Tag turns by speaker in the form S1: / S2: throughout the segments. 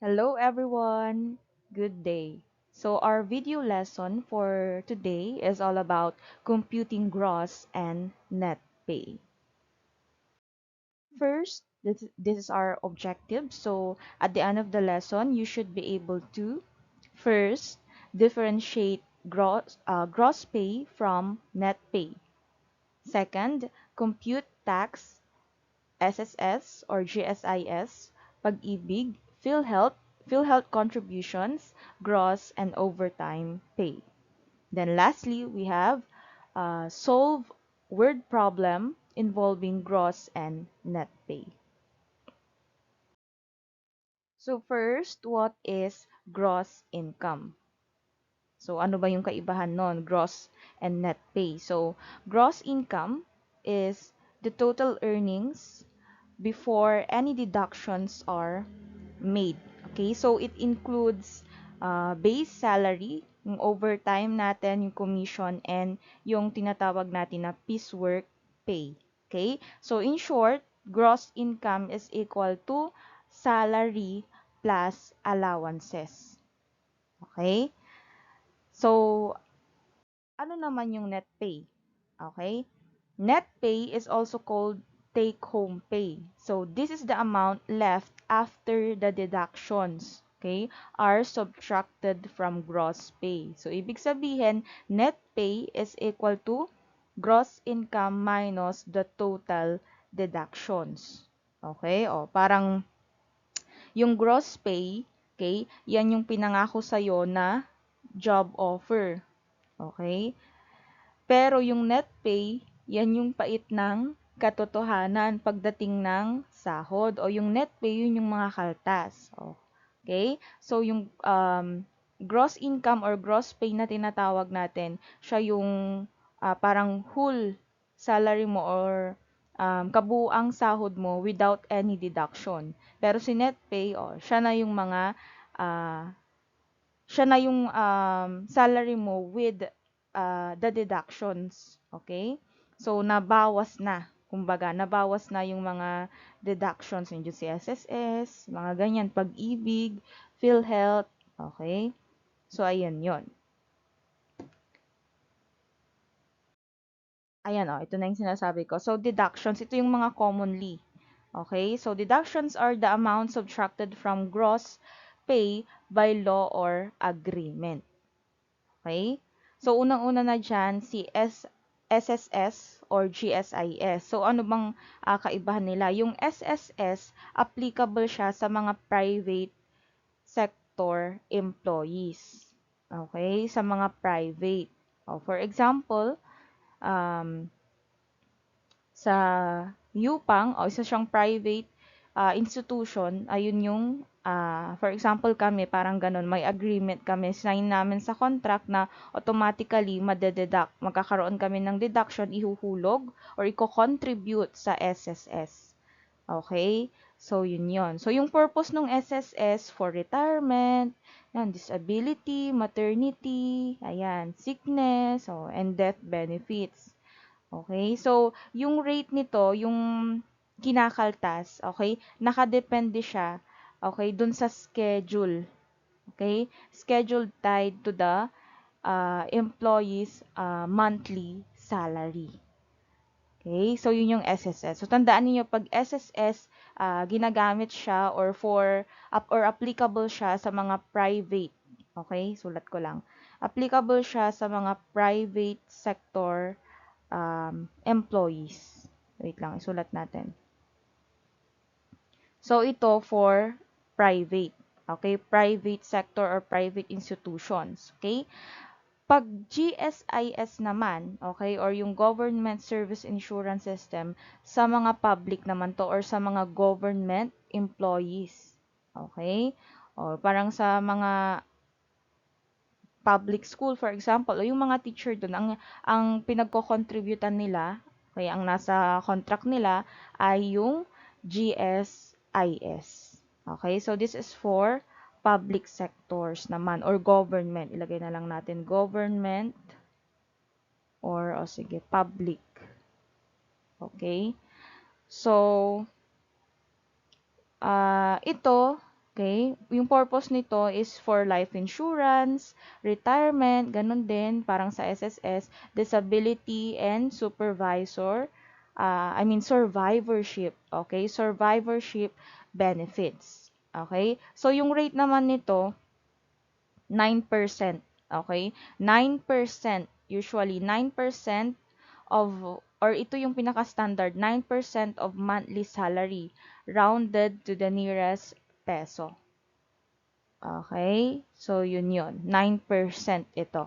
S1: Hello everyone, good day. So our video lesson for today is all about computing gross and net pay. First, this is our objective. So at the end of the lesson, you should be able to first differentiate gross pay from net pay. Second, compute tax SSS or GSIS, Pag-ibig, PhilHealth contributions, gross and overtime pay. Then lastly, we have solve word problem involving gross and net pay. So first, what is gross income? So ano ba yung kaibahan nun? Gross and net pay. So gross income is the total earnings before any deductions are made. Okay, so it includes base salary, yung overtime natin, yung commission, and yung tinatawag natin na piecework pay. Okay, so in short, gross income is equal to salary plus allowances. Okay, so ano naman yung net pay? Okay? Net pay is also called take-home pay. So, this is the amount left after the deductions, okay, are subtracted from gross pay. So, ibig sabihin, net pay is equal to gross income minus the total deductions. Okay? O, parang yung gross pay, okay, yan yung pinangako sa'yo na job offer. Okay? Pero yung net pay, yan yung pait ng katotohanan pagdating ng sahod o yung net pay yun yung mga kaltas. Okay? So yung gross income or gross pay na tinatawag natin, siya yung parang whole salary mo or kabuuang sahod mo without any deduction. Pero si net pay, siya na yung mga ah, siya na yung salary mo with the deductions. Okay? So, nabawas na. Kumbaga, nabawas na yung mga deductions. Yung si SSS, mga ganyan, pag-ibig, PhilHealth. Okay? So, ayan yon. Ayan, ito na yung sinasabi ko. So, deductions, ito yung mga commonly. Okay? So, deductions are the amount subtracted from gross pay by law or agreement. Okay? So, unang-una na dyan, si SSS or GSIS. So, ano bang kaibahan nila? Yung SSS, applicable siya sa mga private sector employees. Okay? Sa mga private. For example, um, sa UPANG o isa siyang private institution, ayun yung for example kami, parang ganun, may agreement kami, sign namin sa contract na automatically madededuct, magkakaroon kami ng deduction, ihuhulog or i-contribute sa SSS. Okay? So, yun yun. So, yung purpose ng SSS for retirement, yan, disability, maternity, ayan, sickness, and death benefits. Okay? So, yung rate nito, yung kinakaltas, okay, nakadepende siya, okay, dun sa schedule. Okay? Schedule tied to the employee's monthly salary. Okay? So, yun yung SSS. So, tandaan niyo pag SSS, ginagamit siya or applicable siya sa mga private. Okay? Sulat ko lang. Applicable siya sa mga private sector employees. Wait lang, isulat natin. So, ito for private. Okay? Private sector or private institutions. Okay? Pag GSIS naman, okay, or yung Government Service Insurance System, sa mga public naman to or sa mga government employees. Okay? O parang sa mga public school, for example, o yung mga teacher doon, ang pinagko-contributan nila, kaya ang nasa contract nila, ay yung GSIS. Okay? So, this is for public sectors naman, or government. Ilagay na lang natin, government, or, sige, public. Okay? So, ito, Okay? Yung purpose nito is for life insurance, retirement, ganun din, parang sa SSS, disability and survivorship. Okay? Survivorship benefits. Okay? So, yung rate naman nito, 9%. Okay? 9%. Usually, 9% or ito yung pinaka-standard, 9% of monthly salary rounded to the nearest peso. Okay? So, yun yun. 9% ito.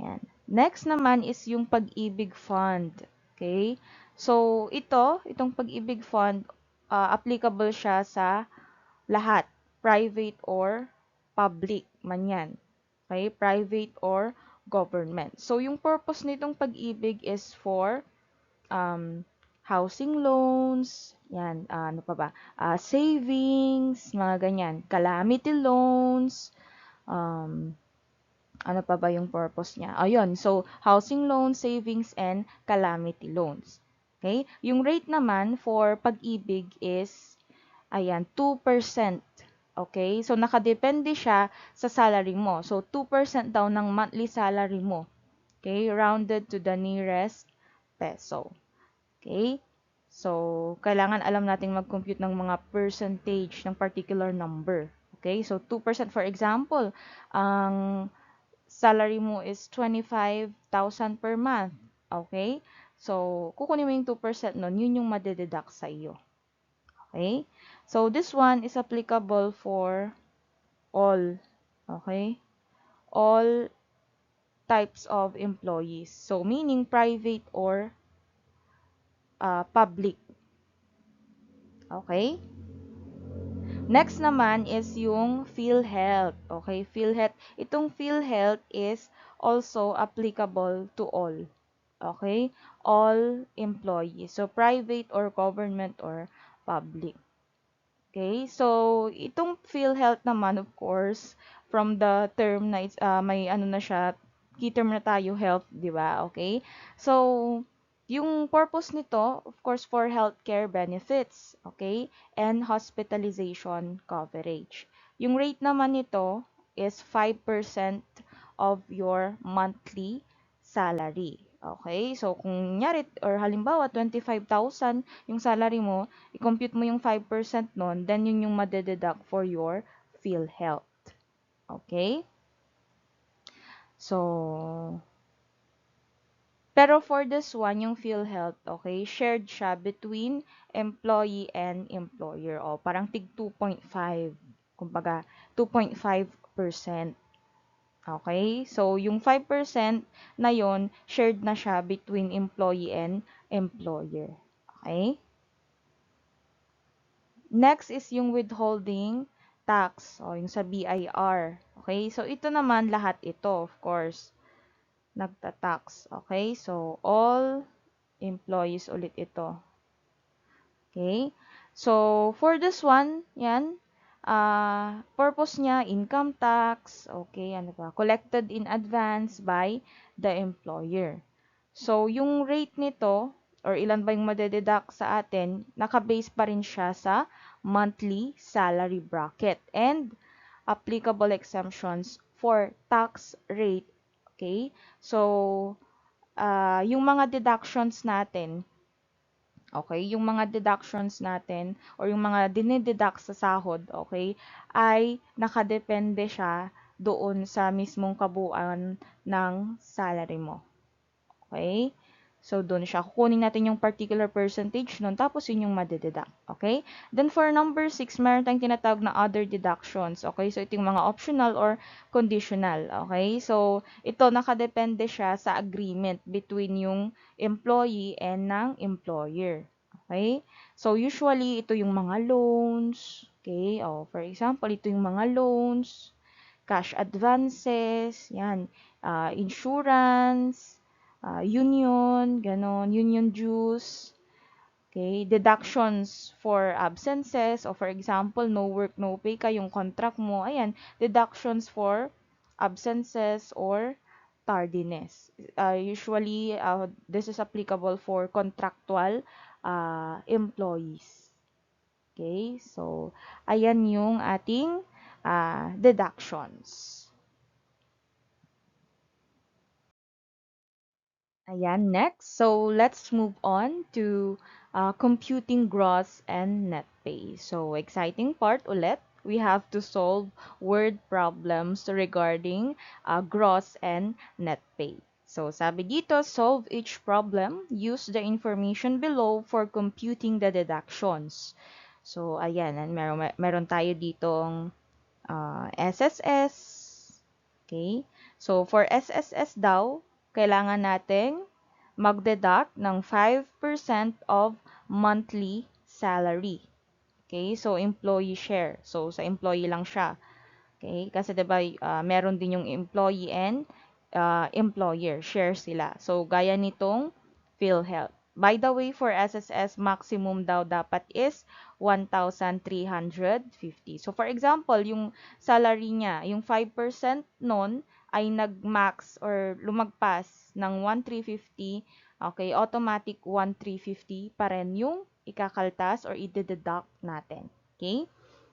S1: Yan. Next naman is yung Pag-ibig Fund. Okay? So, itong Pag-ibig Fund, applicable siya sa lahat. Private or public man yan. Okay? Private or government. So, yung purpose nitong Pag-ibig is for um, housing loans, yan, ano pa ba, savings, mga ganyan, calamity loans, um, ano pa ba yung purpose niya? Ayun, so housing loans, savings, and calamity loans. Okay? Yung rate naman for Pag-ibig is, ayan, 2%. Okay? So, nakadepende siya sa salary mo. So, 2% daw ng monthly salary mo. Okay? Rounded to the nearest peso. Okay? So, kailangan alam nating mag-compute ng mga percentage ng particular number. Okay? So, 2% for example, ang salary mo is 25,000 per month. Okay? So, kukunin mo yung 2% nun, yun yung madededuct sa iyo. Okay? So, this one is applicable for all. Okay? All types of employees. So, meaning private or public. Okay? Next naman is yung PhilHealth. Okay, PhilHealth. Itong PhilHealth is also applicable to all. Okay? All employees. So, private or government or public. Okay? So, itong PhilHealth naman, of course, from the term na may ano na siya, key term na tayo, health, di ba? Okay? So, yung purpose nito, of course, for healthcare benefits, okay? And hospitalization coverage. Yung rate naman nito is 5% of your monthly salary. Okay? So, kung nyari, or halimbawa, 25,000 yung salary mo, i-compute mo yung 5% nun, then yun yung madededuct for your PhilHealth. Okay? So, pero for this one, yung PhilHealth, okay, shared siya between employee and employer. O, parang tig 2.5. Kumbaga, 2.5%. Okay? So, yung 5% na yon shared na siya between employee and employer. Okay? Next is yung withholding tax o yung sa BIR. Okay? So, ito naman lahat ito, of course, nagta-tax. Okay? So, all employees ulit ito. Okay? So, for this one, yan, purpose niya, income tax, okay, ano ba, collected in advance by the employer. So, yung rate nito, or ilan ba yung madededuct sa atin, nakabase pa rin siya sa monthly salary bracket and applicable exemptions for tax rate. Okay? So, yung mga deductions natin, okay, yung mga deductions natin or yung mga dinideduct sa sahod, okay, ay nakadepende siya doon sa mismong kabuuan ng salary mo. Okay? So, doon siya. Kukunin natin yung particular percentage nun, tapos yun yung madededuct. Okay? Then, for number 6, meron tayong tinatawag na other deductions. Okay? So, ito yung mga optional or conditional. Okay? So, ito nakadepende siya sa agreement between yung employee and ng employer. Okay? So, usually, ito yung mga loans. Okay? Oh, for example, ito yung mga loans, cash advances, yan, insurance, union, ganon, union dues, okay, deductions for absences, o for example, no work, no pay ka, yung contract mo, ayan, deductions for absences or tardiness. Usually, this is applicable for contractual employees. Okay? So, ayan yung ating deductions. Ayan, next. So, let's move on to computing gross and net pay. So, exciting part ulit. We have to solve word problems regarding gross and net pay. So, sabi dito, solve each problem. Use the information below for computing the deductions. So, ayan, meron tayo ditong SSS. Okay? So, for SSS daw, kailangan nating mag-deduct ng 5% of monthly salary. Okay? So, employee share. So, sa employee lang siya. Okay? Kasi 'di ba meron din yung employee and employer, share sila. So gaya nitong PhilHealth. By the way, for SSS maximum daw dapat is 1,350. So for example, yung salary niya, yung 5% nun ay nag-max or lumagpas ng 1,350, okay, automatic 1,350 pa rin yung ikakaltas or i-deduct natin. Okay?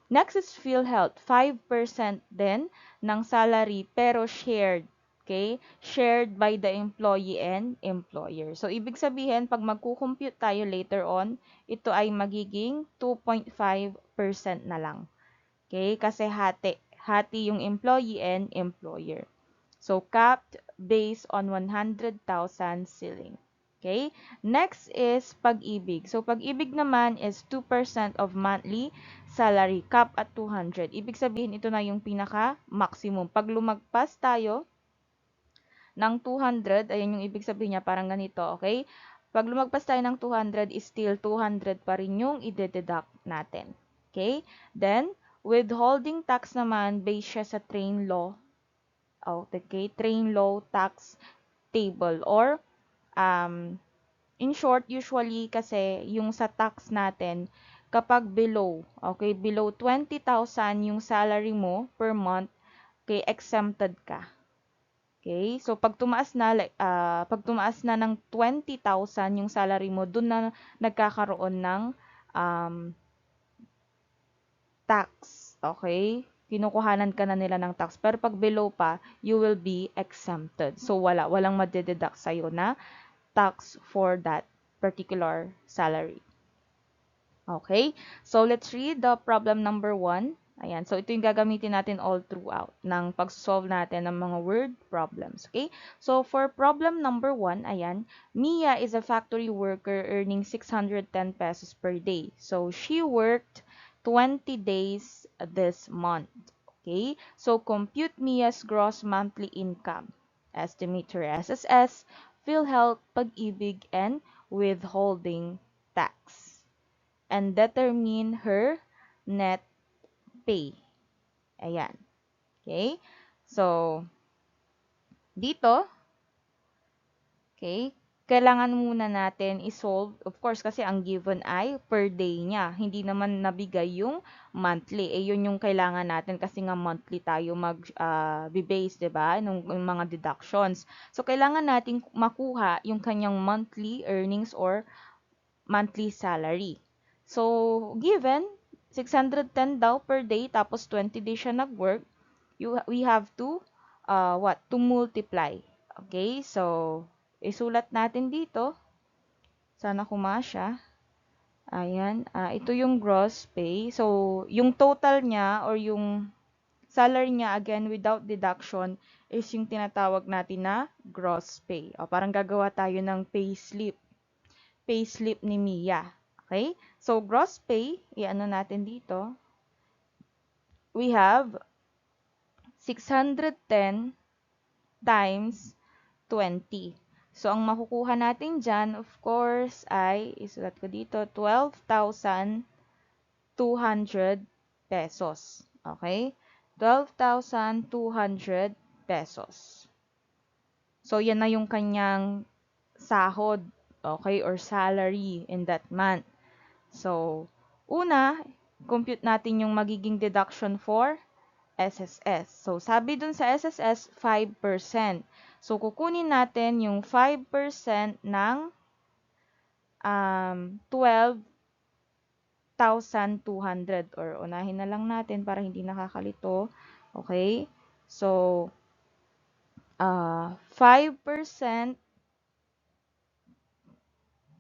S1: Next is PhilHealth, 5% din ng salary pero shared. Okay? Shared by the employee and employer. So, ibig sabihin, pag magkukompute tayo later on, ito ay magiging 2.5% na lang. Okay? Kasi hati. Hati yung employee and employer. So, capped based on 100,000 ceiling. Okay? Next is pag-ibig. So, pag-ibig naman is 2% of monthly salary, cap at 200. Ibig sabihin, ito na yung pinaka-maximum. Pag lumagpas tayo ng 200, ayan yung ibig sabihin niya, parang ganito, okay? Pag lumagpas tayo ng 200, is still 200 pa rin yung ide-deduct natin. Okay? Then, withholding tax naman, based siya sa train law. Okay? Train law tax table or in short, usually kasi yung sa tax natin, kapag below, okay, below 20,000 yung salary mo per month, okay, exempted ka. Okay? So pag tumaas na pag tumaas na ng 20,000 yung salary mo, dun na nagkakaroon ng um, tax. Okay? Kinukuhanan ka na nila ng tax. Pero pag below pa, you will be exempted. So walang madededuct sa'yo na tax for that particular salary. Okay? So, let's read the problem number 1. Ayan. So, ito yung gagamitin natin all throughout ng pag-solve natin ng mga word problems. Okay? So, for problem number 1, ayan, Mia is a factory worker earning 610 pesos per day. So, she worked 20 days this month. Okay? So, compute Mia's gross monthly income. Estimate her SSS, PhilHealth, Pag-ibig, and withholding tax. And determine her net pay. Ayan. Okay? So, dito, okay, kailangan muna natin i-solve, of course, kasi ang given ay per day niya. Hindi naman nabigay yung monthly. Eh, yun yung kailangan natin kasi nga monthly tayo mag-base, diba? Yung mga deductions. So, kailangan natin makuha yung kanyang monthly earnings or monthly salary. So, given 610 daw per day tapos 20 days siya nag-work, we have to to multiply. Okay? So, isulat natin dito. Sana kumasya. Ayan, ito yung gross pay. So, yung total niya or yung salary niya again without deduction is yung tinatawag natin na gross pay. O, parang gagawa tayo ng payslip ni Mia. Okay? So, gross pay, i-ano natin dito. We have 610 times 20. So, ang makukuha natin dyan, of course, ay, isulat ko dito, 12,200 pesos. Okay? 12,200 pesos. So, yan na yung kanyang sahod, okay, or salary in that month. So, una, compute natin yung magiging deduction for SSS. So, sabi dun sa SSS, 5%. So, kukunin natin yung 5% ng 12,200. 12,200 or unahin na lang natin para hindi nakakalito. Okay? So, 5%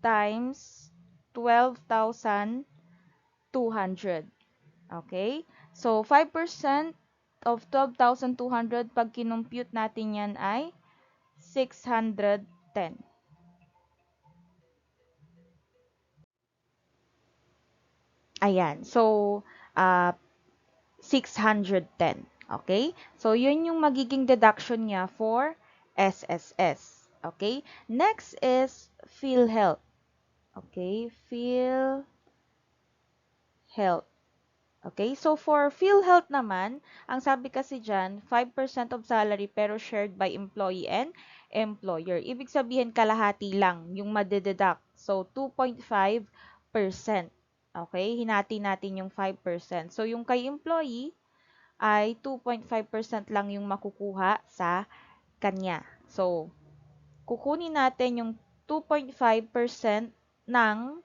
S1: times 12,200. Okay? So, 5% of 12,200 pag kinompute natin yan ay 610. Ayan. So, uh, 610. Okay? So, yun yung magiging deduction niya for SSS. Okay? Next is PhilHealth. Okay? PhilHealth. Okay? So, for PhilHealth naman, ang sabi kasi dyan, 5% of salary pero shared by employee and employer. Ibig sabihin, kalahati lang yung madededuct. So, 2.5%. Okay? Hinati natin yung 5%. So, yung kay employee, ay 2.5% lang yung makukuha sa kanya. So, kukunin natin yung 2.5% ng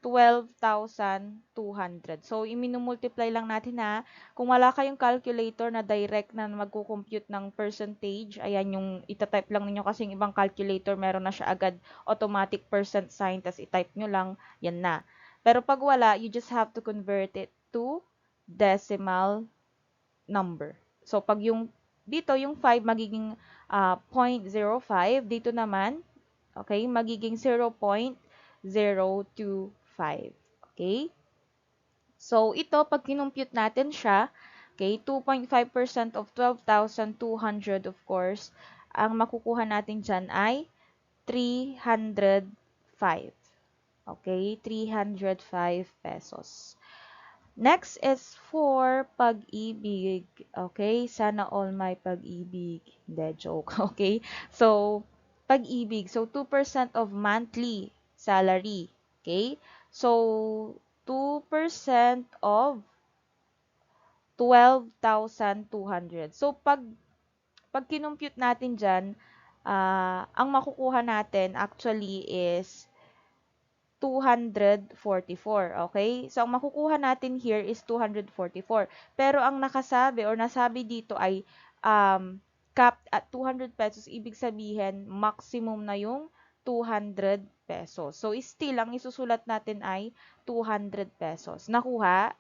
S1: 12,200. So, iminumultiply lang natin ha. Kung wala kayong calculator na direct na magkukompute ng percentage, ayan yung itatype lang ninyo kasi yung ibang calculator meron na siya agad automatic percent sign, tas itype nyo lang, yan na. Pero pag wala, you just have to convert it to decimal number. So, pag yung dito, yung 5 magiging 0.05. Dito naman, okay, magiging 0.025. Okay? So, ito, pag kinompute natin siya, okay, 2.5% of 12,200, of course, ang makukuha natin dyan ay 305. Okay? 305 pesos. Next is for pag-ibig. Okay? Sana all may pag-ibig. Hindi, joke. Okay? So, pag-ibig. So, 2% of monthly salary. Okay? So, 2% of 12,200. So, pag kinumpute natin dyan, ang makukuha natin actually is 244. Okay? So, ang makukuha natin here is 244. Pero ang nakasabi or nasabi dito ay capped at 200 pesos. Ibig sabihin, maximum na yung 200 pesos. So, still, ang isusulat natin ay 200 pesos. Nakuha?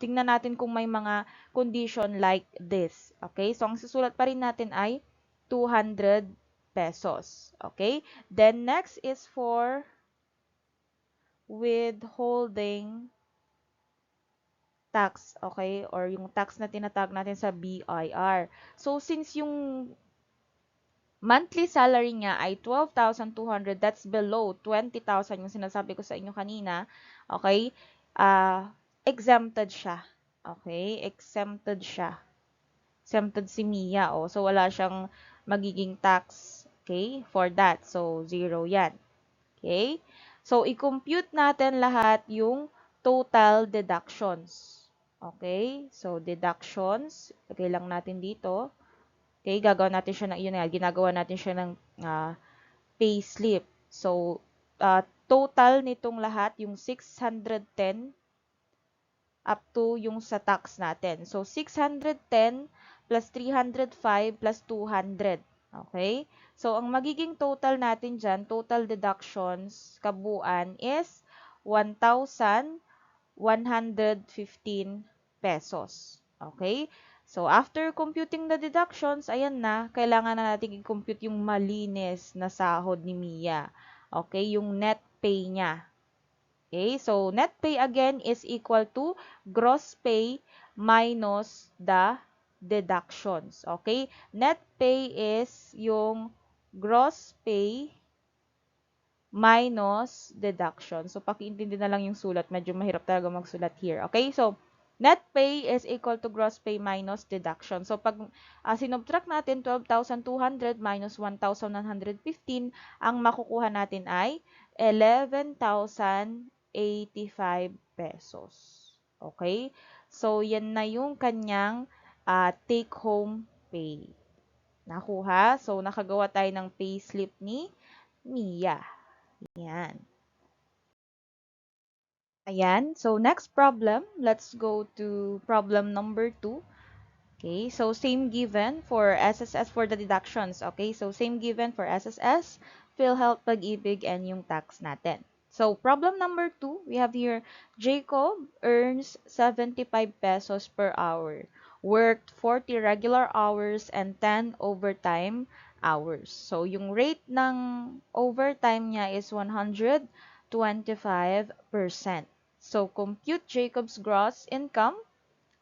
S1: Tingnan natin kung may mga condition like this. Okay? So, ang susulat pa rin natin ay 200 pesos. Okay? Then, next is for withholding tax, okay? Or yung tax na tinatag natin sa BIR. So, since yung monthly salary niya ay 12,200, that's below 20,000 yung sinasabi ko sa inyo kanina, okay? Exempted siya. Okay? Exempted siya. Exempted si Mia, oh. So, wala siyang magiging tax, okay? For that. So, zero yan. Okay? So, i-compute natin lahat yung total deductions. Okay? So, deductions. Lagay lang natin dito. Okay? Gagawin natin siya ng, yun nga, ginagawa natin siya ng pay slip. So, total nitong lahat, yung 610 up to yung sa tax natin. So, 610 plus 305 plus 200. Okay? So, ang magiging total natin dyan, total deductions, kabuuan is 1,115 pesos. Okay? So, after computing the deductions, ayan na, kailangan na natin i-compute yung malinis na sahod ni Mia. Okay? Yung net pay niya. Okay? So, net pay again is equal to gross pay minus the deductions. Okay? Net pay is yung gross pay minus deduction. So, pakiintindi na lang yung sulat. Medyo mahirap talaga magsulat here. Okay? So, net pay is equal to gross pay minus deduction. So, pag sinubtract natin 12,200 minus 1,115, ang makukuha natin ay 11,085 pesos. Okay? So, yan na yung kanyang take-home pay. Nakuha? So, nakagawa tayo ng payslip ni Mia. Yan. Ayan. So, next problem. Let's go to problem number 2. Okay, so same given for SSS for the deductions. Okay, so same given for SSS, PhilHealth, Pag-ibig, and yung tax natin. So problem number 2, we have here, Jacob earns 75 pesos per hour, worked 40 regular hours and 10 overtime hours. So yung rate ng overtime niya is 125%. So compute Jacob's gross income,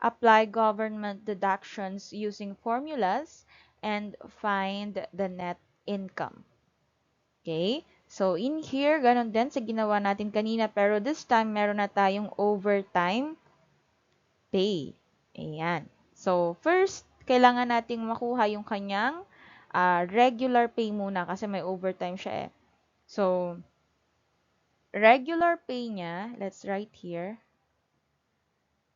S1: apply government deductions using formulas, and find the net income. Okay? So, in here, ganun din sa ginawa natin kanina, pero this time, meron na tayong overtime pay. Ayan. So, first, kailangan nating makuha yung kanyang regular pay muna kasi may overtime siya eh. So, regular pay niya, let's write here,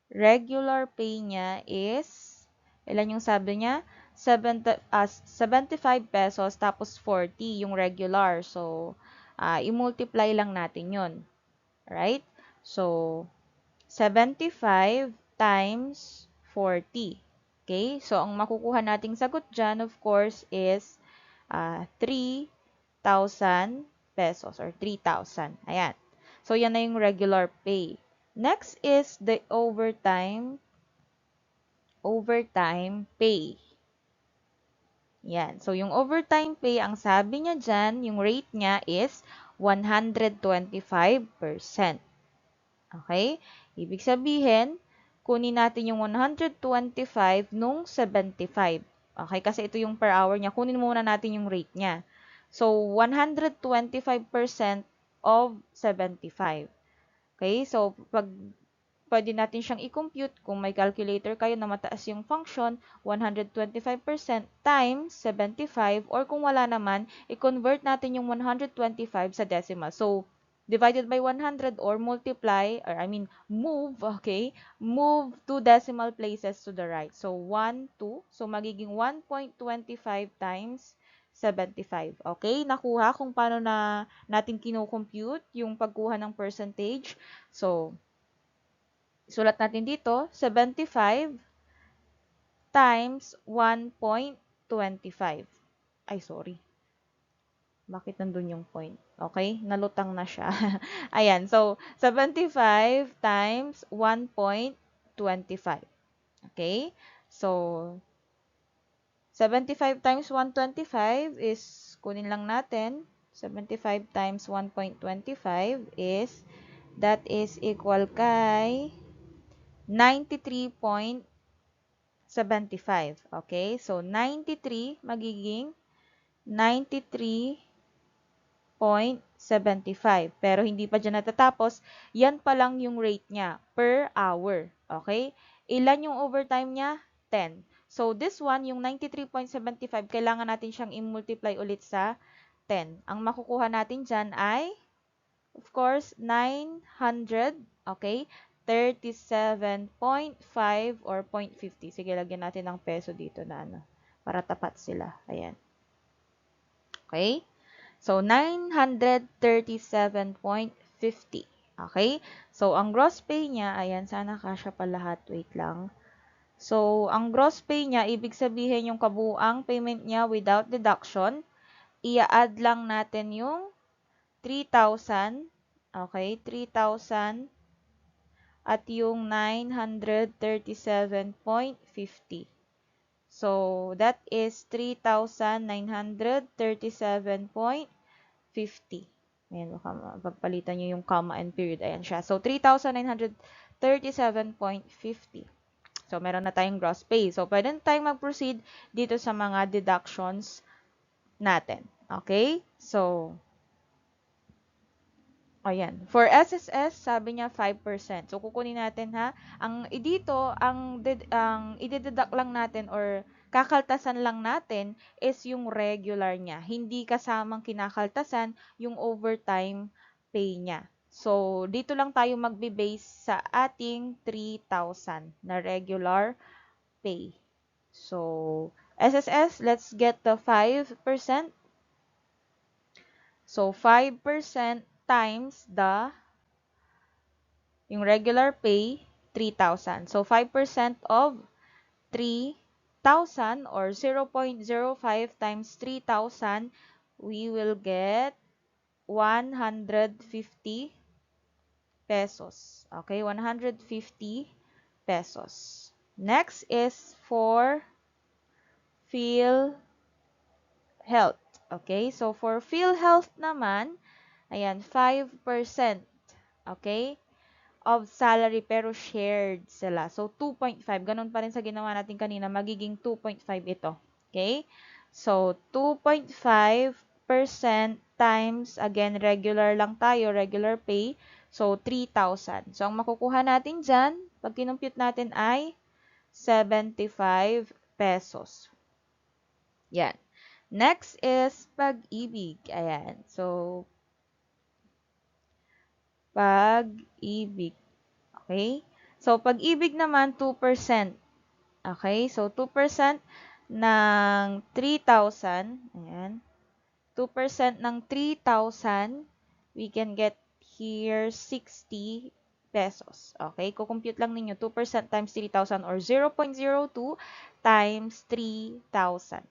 S1: regular pay niya is, ilan yung sabi niya? 75 pesos tapos 40 yung regular. So, i-multiply lang natin yun. Right? So, 75 times 40. Okay? So, ang makukuha nating sagot dyan, of course, is 3,000 pesos or 3,000. Ayan. So, yan na yung regular pay. Next is the overtime pay. Yan. So, yung overtime pay, ang sabi niya dyan, yung rate niya is 125%. Okay? Ibig sabihin, kunin natin yung 125 nung 75. Okay? Kasi ito yung per hour niya. Kunin muna natin yung rate niya. So, 125% of 75. Okay? So, pwede natin siyang i-compute kung may calculator kayo na mataas yung function, 125% times 75, or kung wala naman, i-convert natin yung 125 sa decimal. So, divided by 100 or multiply, or I mean, move, okay? Move two decimal places to the right. So, 1, 2. So, magiging 1.25 times 75. Okay? Nakuha kung paano na natin kino-compute yung pagkuha ng percentage. So, sulat natin dito, 75 times 1.25. Ay, sorry. Bakit nandun yung point? Okay? Nalutang na siya. Ayan. So, 75 times 1.25. Okay? So, 75 times 125 is, kunin lang natin, 75 times 1.25 is, that is equal kay 93.75. Okay? So, 93 magiging 93.75. Pero hindi pa dyan natatapos. Yan pa lang yung rate niya per hour. Okay? Ilan yung overtime niya? 10. So, this one, yung 93.75, kailangan natin siyang i-multiply ulit sa 10. Ang makukuha natin dyan ay, of course, 900, okay? 37.5 or 0.50. Sige, lagyan natin ng peso dito na ano, para tapat sila. Ayan. Okay? So, 937.50. Okay? So, ang gross pay niya, ayan, sana kasya pa lahat. Wait lang. So, ang gross pay niya, ibig sabihin yung kabuuang payment niya without deduction, i-add lang natin yung 3,000, okay, 3,000 at yung 937.50. So, that is 3,937.50. Ayan, baka pagpalitan nyo yung comma and period. Ayan siya. So, 3,937.50. So, meron na tayong gross pay. So, pwede na tayong mag-proceed dito sa mga deductions natin. Okay? So, ayan. For SSS, sabi niya 5%. So, kukunin natin ha. Ang dito, ang i-deduct lang natin or kakaltasan lang natin is yung regular niya. Hindi kasamang kinakaltasan yung overtime pay niya. So, dito lang tayo magbe-base sa ating 3,000 na regular pay. So, SSS, let's get the 5%. So, 5% times the Yung regular pay, 3,000. So, 5% of 3,000 or 0.05 times 3,000, we will get 150 pesos. Okay, 150 pesos. Next is for PhilHealth. Okay, so for PhilHealth naman, ayan, 5%. Okay, of salary pero shared sila. So, 2.5. Ganun pa rin sa ginawa natin kanina. Magiging 2.5 ito. Okay? So, 2.5% times, again, regular lang tayo, regular pay. So, 3,000. So, ang makukuha natin dyan, pag kinumpute natin ay 75 pesos. Yan. Next is pag-ibig. Ayan. So, pag-ibig. Okay? So, pag-ibig naman, 2%. Okay? So, 2% ng 3,000. Ayan. 2% ng 3,000, we can get here 60 pesos. Okay? Kukompute lang ninyo 2% times 3,000 or 0.02 times 3,000.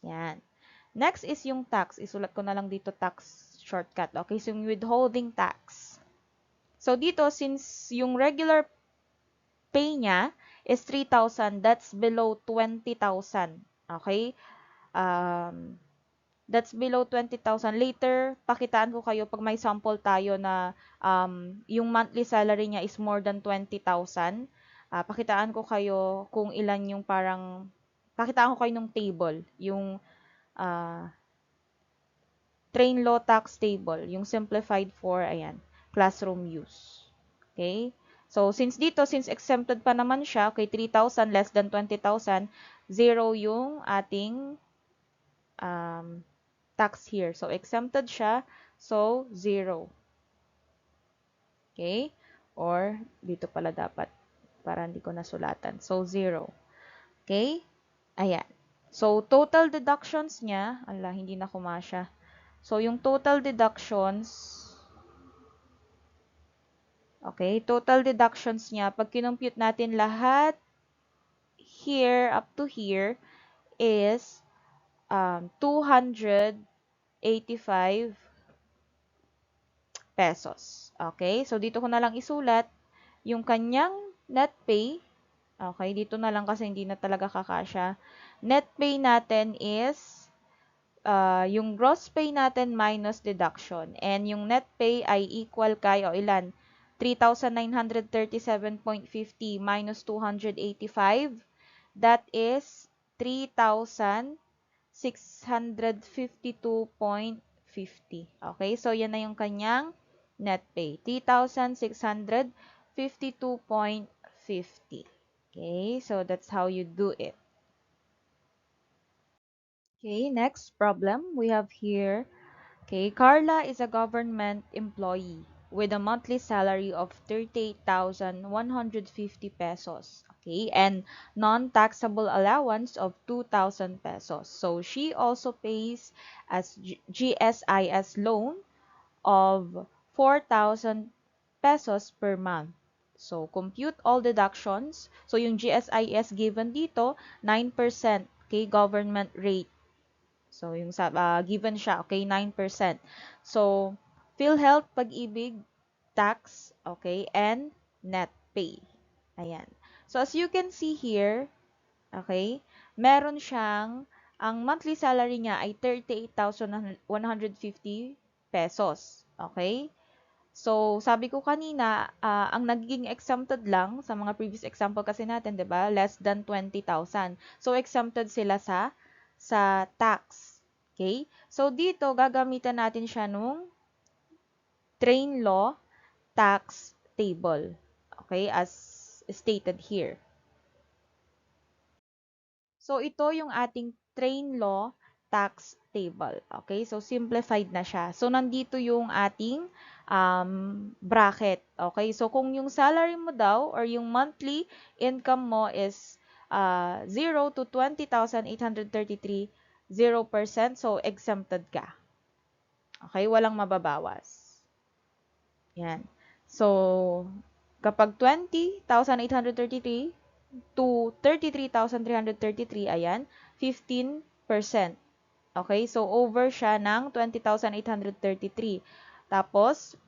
S1: Yan. Next is yung tax. Isulat ko na lang dito tax shortcut. Okay? So, yung withholding tax. So, dito, since yung regular pay niya is 3,000, that's below 20,000. Okay? Um, that's below 20,000. Later, pakitaan ko kayo pag may sample tayo na yung monthly salary niya is more than 20,000. Pakitaan ko kayo kung ilan yung parang, pakitaan ko kayo ng table, yung uh, train law tax table, yung simplified for, ayan, classroom use. Okay? So, since exempted pa naman siya, okay, 3,000 less than 20,000, zero yung ating tax here. So, exempted siya, so, zero. Okay? Or, dito pala dapat, para hindi ko nasulatan. So, zero. Okay? Ayan. So, total deductions niya, hindi na kumasya. So, yung total deductions, okay, total deductions niya, pag kinompute natin lahat, here, up to here, is 285 pesos. Okay, so dito ko na lang isulat yung kanyang net pay. Okay, dito na lang kasi hindi na talaga kakasya. Net pay natin is yung gross pay natin minus deduction. And yung net pay ay equal kay, ilan? 3,937.50 minus 285. That is 3,652.50. Okay, so yan na yung kanyang net pay. 3,652.50. Okay, so that's how you do it. Okay, next problem we have here. Okay, Carla is a government employee with a monthly salary of 38,150 pesos. Okay, and non-taxable allowance of 2,000 pesos. So she also pays as GSIS loan of 4,000 pesos per month. So compute all deductions. So yung GSIS given dito, 9%. Okay, government rate. So, yung given siya, okay, 9%. So, PhilHealth, Pag-ibig, tax, okay, and net pay. Ayan. So, as you can see here, okay, meron siyang, ang monthly salary niya ay 38,150 pesos. Okay? So, sabi ko kanina, ang nagiging exempted lang sa mga previous example kasi natin, 'di ba? Less than 20,000. So, exempted sila sa tax. Okay? So, dito gagamitan natin siya nung train law tax table. Okay? As stated here. So, ito yung ating train law tax table. Okay? So, simplified na siya. So, nandito yung ating bracket. Okay? So, kung yung salary mo daw or yung monthly income mo is 0 to 20,833, 0%. So, exempted ka. Okay? Walang mababawas. Yan. So, Kapag 20,833 to 33,333, ayan, 15%. Okay? So, over siya ng 20,833. Tapos,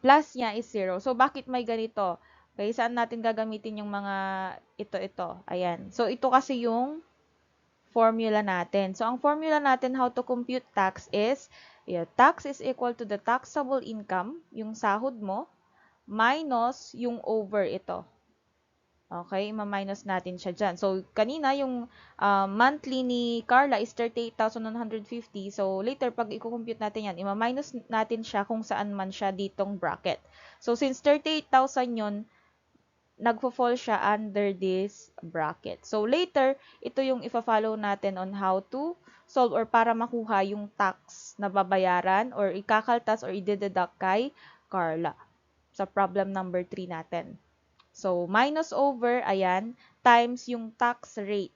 S1: plus niya is 0. So, bakit may ganito? Okay, saan natin gagamitin yung mga ito? Ayan. So, ito kasi yung formula natin. So, ang formula natin how to compute tax is, tax is equal to the taxable income, yung sahod mo, minus yung over ito. Okay, ma-minus natin siya dyan. So, kanina yung monthly ni Carla is 38,150. So, later, pag i-compute natin yan, ima-minus natin siya kung saan man siya ditong bracket. So, since 38,000 yun, nagfo-fall siya under this bracket. So, later, ito yung ifa-follow natin on how to solve or para makuha yung tax na babayaran or ikakaltas or i-deduct kay Carla sa problem number 3 natin. So, minus over, ayan, times yung tax rate.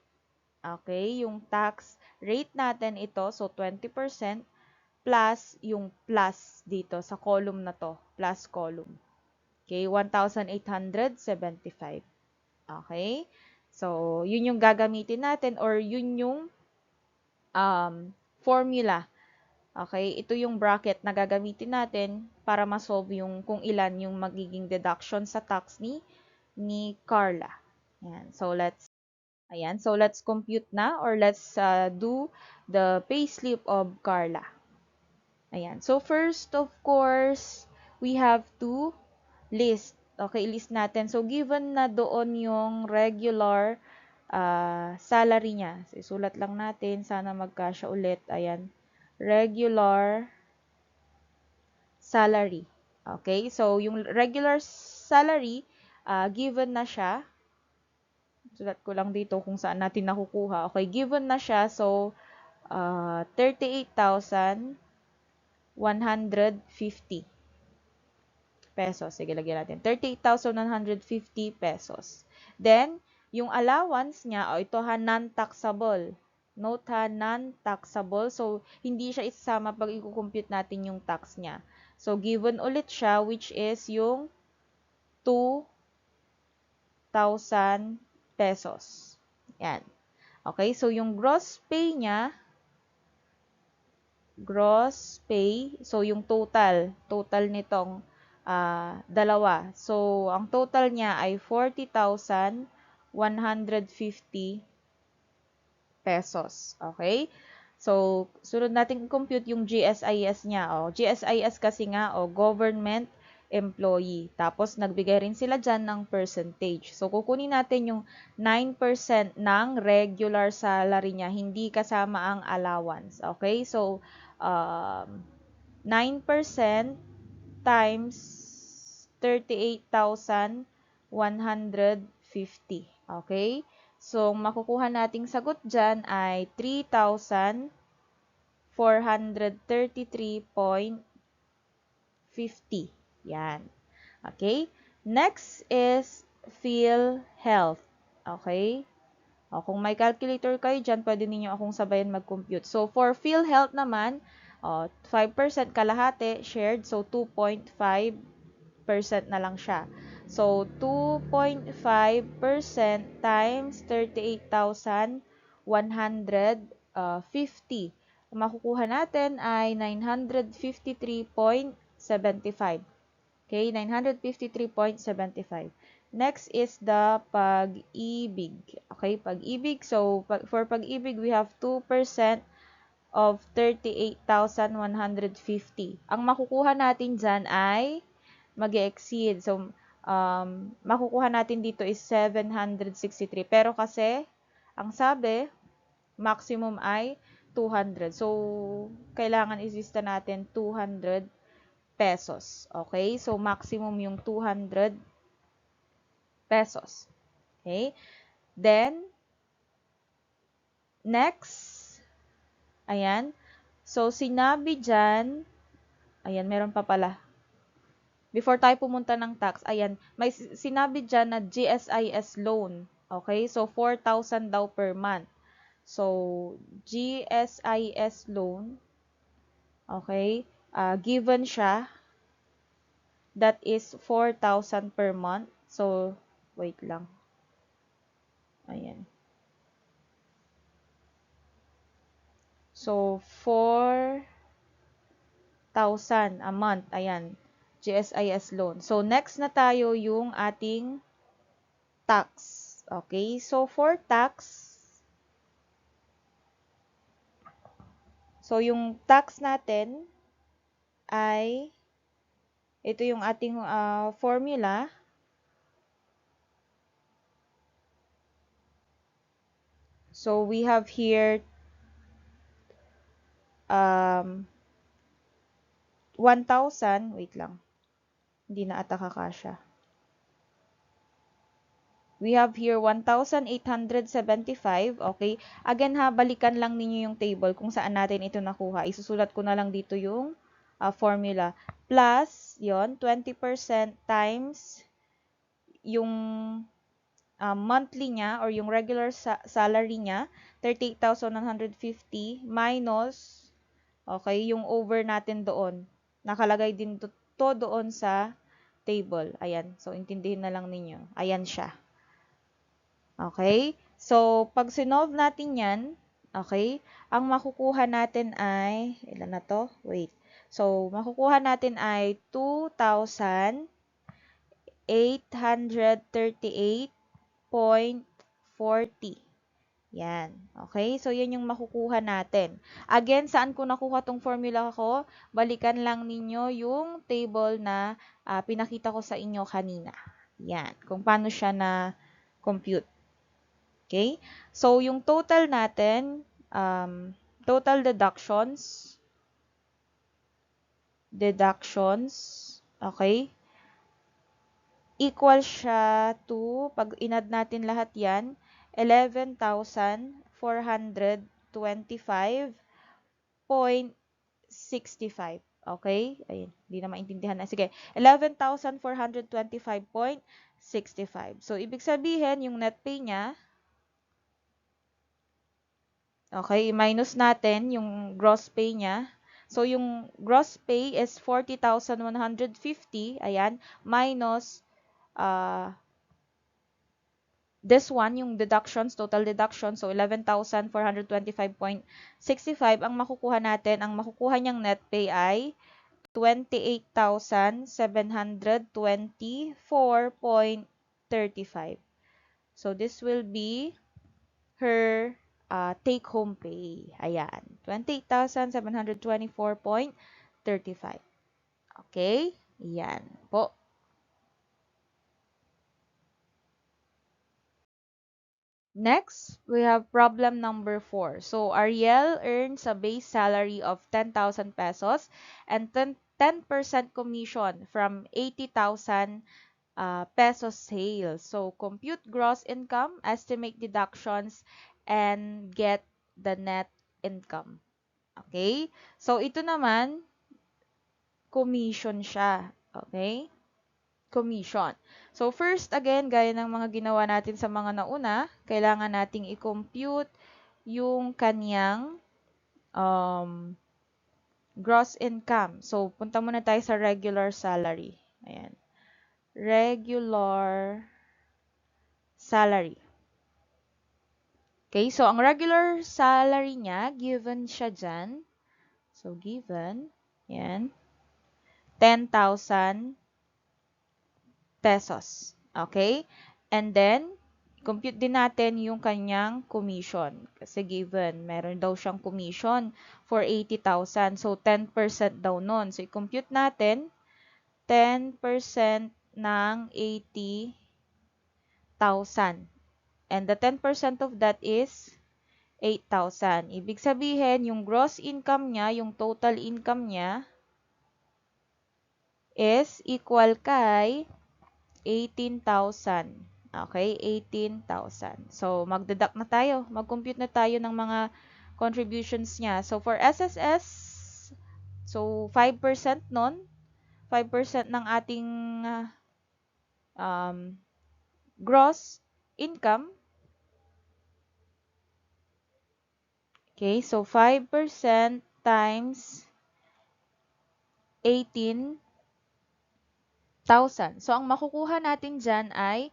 S1: Okay, yung tax rate natin ito, so 20% plus yung plus dito sa column na to, plus column. Okay, 1,875. Okay, so yun yung gagamitin natin or yun yung formula. Okay, ito yung bracket na gagamitin natin para ma-solve yung kung ilan yung magiging deduction sa tax ni Carla. Ayan, so let's compute na or let's do the payslip of Carla. Ayan, so first of course, we have to list. Okay, list natin. So given na doon yung regular salary niya. So, isulat lang natin, sana magkasya ulit. Ayan, regular salary. Okay, so yung regular salary, given na siya. Sulat ko lang dito kung saan natin nakukuha. Okay, given na siya. So, 38,150 pesos. Sige, lagyan natin. 38,150 pesos. Then, yung allowance niya, ito ha, non-taxable. Note ha, non-taxable. So, hindi siya isasama pag i-compute natin yung tax niya. So, given ulit siya, which is yung 2,000 pesos. Yan. Okay, so yung gross pay niya, so yung total nitong dalawa. So, ang total niya ay 40,150 pesos. Okay? So, sunod natin i-compute yung GSIS niya. GSIS kasi nga, government employee. Tapos, nagbigay rin sila dyan ng percentage. So, kukunin natin yung 9% ng regular salary niya, hindi kasama ang allowance. Okay? So, 9% times 38,150. Okay? So, makukuha nating sagot dyan ay 3,433.50. Yan. Okay? Next is PhilHealth. Okay? Kung may calculator kayo dyan, pwede ninyo akong sabayan mag-compute. So, for PhilHealth naman, 5% kalahati shared, so 2.5% na lang siya. So, 2.5% times 38,150. Makukuha natin ay 953.75. Okay, 953.75. Next is the pag-ibig. Okay, pag-ibig. So, for pag-ibig, we have 2% of 38,150. Ang makukuha natin dyan ay mag-exceed. So, makukuha natin dito is 763. Pero kasi, ang sabi, maximum ay 200. So, kailangan isista natin 200 pesos. Okay? So, maximum yung 200 pesos. Okay? Then, next, ayan. So, sinabi dyan, ayan, meron pa pala. Before tayo pumunta ng tax, ayan, may sinabi dyan na GSIS loan. Okay? So, 4,000 daw per month. So, GSIS loan, okay, given siya, that is 4,000 per month. So, wait lang. Ayan. So, 4,000 a month. Ayan. GSIS loan. So, next na tayo yung ating tax. Okay? So, for tax, so yung tax natin ay, ito yung ating formula. So, we have here 1,000. Wait lang. Hindi na ata kakasya. We have here 1,875. Okay. Again ha, balikan lang ninyo yung table kung saan natin ito nakuha. Isusulat ko na lang dito yung formula. Plus, yon 20% times yung monthly niya or yung regular salary niya, 38,150 minus, okay, yung over natin doon. Nakalagay din to doon sa table. Ayan. So, intindihin na lang ninyo. Ayan siya. Okay? So, pag sinolve natin yan, okay, ang makukuha natin ay, ilan na to? Wait. So, makukuha natin ay 2,838.40. Yan. Okay? So, yan yung makukuha natin. Again, saan ko nakuha tong formula ko? Balikan lang ninyo yung table na pinakita ko sa inyo kanina. Yan. Kung paano siya na compute. Okay? So, yung total natin, total deductions, okay? Equal siya to, pag inad natin lahat yan, 11,425.65. Okay? Ayun, hindi na maintindihan na. Sige, 11,425.65. So, ibig sabihin, yung net pay niya, okay, minus natin yung gross pay niya. So, yung gross pay is 40,150. Ayan. Minus this one, yung deductions, total deduction. So, 11,425.65. Ang makukuha natin, ang makukuha niyang net pay ay 28,724.35. So, this will be her take-home pay. Ayan. 28,724.35. Okay? Yan po. Next, we have problem number 4. So, Ariel earns a base salary of 10,000 pesos and 10% commission from 80,000 pesos sales. So, compute gross income, estimate deductions, and get the net income. Okay? So, ito naman, commission siya. Okay? Commission. So, first, again, gaya ng mga ginawa natin sa mga nauna, kailangan nating i-compute yung kanyang gross income. So, punta muna tayo sa regular salary. Ayan. Regular salary. Okay, so ang regular salary niya, given siya dyan. So, given, yan, 10,000 pesos. Okay? And then, compute din natin yung kanyang commission. Kasi given, meron daw siyang commission for 80,000. So, 10% daw nun. So, i-compute natin, 10% ng 80,000. And the 10% of that is 8,000. Ibig sabihin, yung gross income niya, yung total income niya, is equal kay 18,000. Okay, 18,000. So, magdeduct na tayo. Mag-compute na tayo ng mga contributions niya. So, for SSS, so 5% nun. 5% ng ating gross income. Okay, so 5% times 18 So, ang makukuha natin dyan ay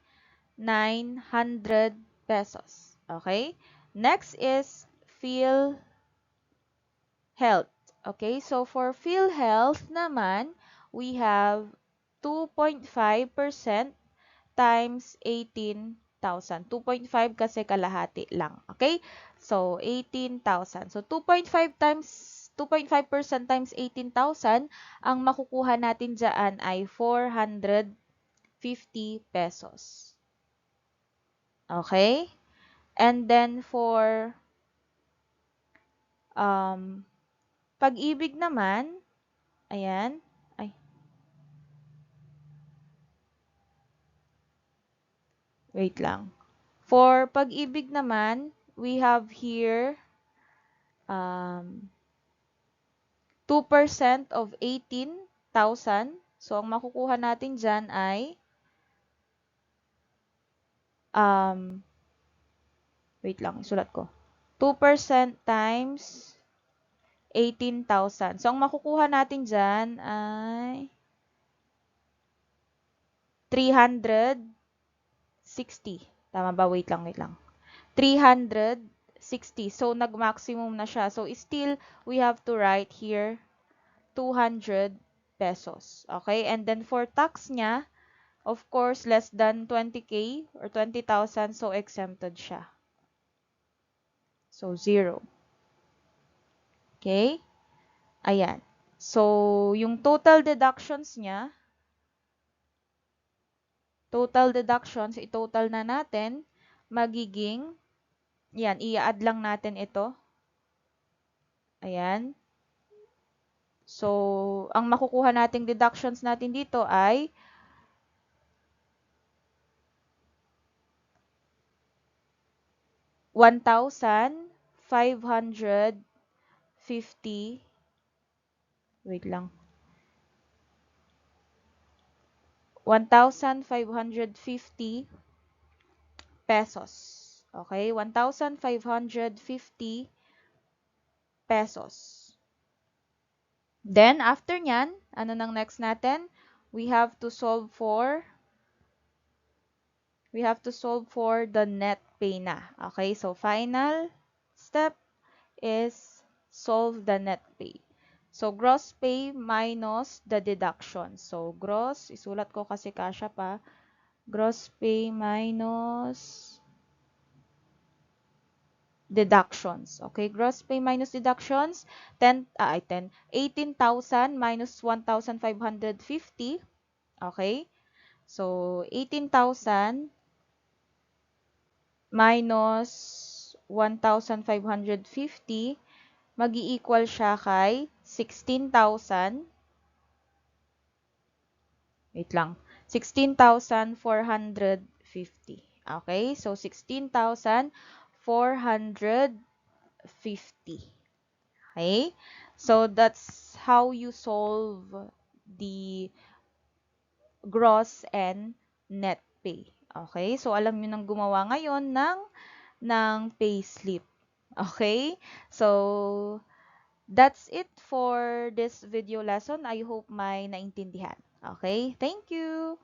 S1: 900 pesos. Okay? Next is PhilHealth. Okay? So, for PhilHealth naman, we have 2.5% times 18,000. 2.5 kasi kalahati lang. Okay? So, 18,000. So, 2.5% times 18,000, ang makukuha natin dyan ay 450 pesos. Okay? And then for pag-ibig naman, ayan, ay, wait lang. For pag-ibig naman, we have here 2% of 18,000. So, ang makukuha natin dyan ay, wait lang, isulat ko. 2% times 18,000. So, ang makukuha natin dyan ay 360. Tama ba? Wait lang, wait lang. 360. So, nag-maximum na siya. So, still, we have to write here 200 pesos. Okay? And then, for tax niya, of course, less than 20K or 20,000. So, exempted siya. So, 0. Okay? Ayan. So, yung total deductions niya, i-total na natin, magiging, yan, i-add lang natin ito. Ayan. So, ang makukuha nating deductions natin dito ay 1,550, wait lang, 1,550 pesos. Okay? 1,550 pesos. Then, after nyan, ano nang next natin? We have to solve for the net pay na. Okay? So, final step is solve the net pay. So, gross pay minus the deduction. So, gross, isulat ko kasi kasya pa. Gross pay minus deductions. Okay, gross pay minus deductions, 18,000 minus 1,550. Okay, so 18,000 minus 1,550, mag-i-equal siya kay 16,000. Wait lang. 16,450. Okay? So, 16,450. Okay? So, that's how you solve the gross and net pay. Okay? So, alam nyo nang gumawa ngayon ng payslip. Okay? So, that's it for this video lesson. I hope may naintindihan. Okay? Thank you!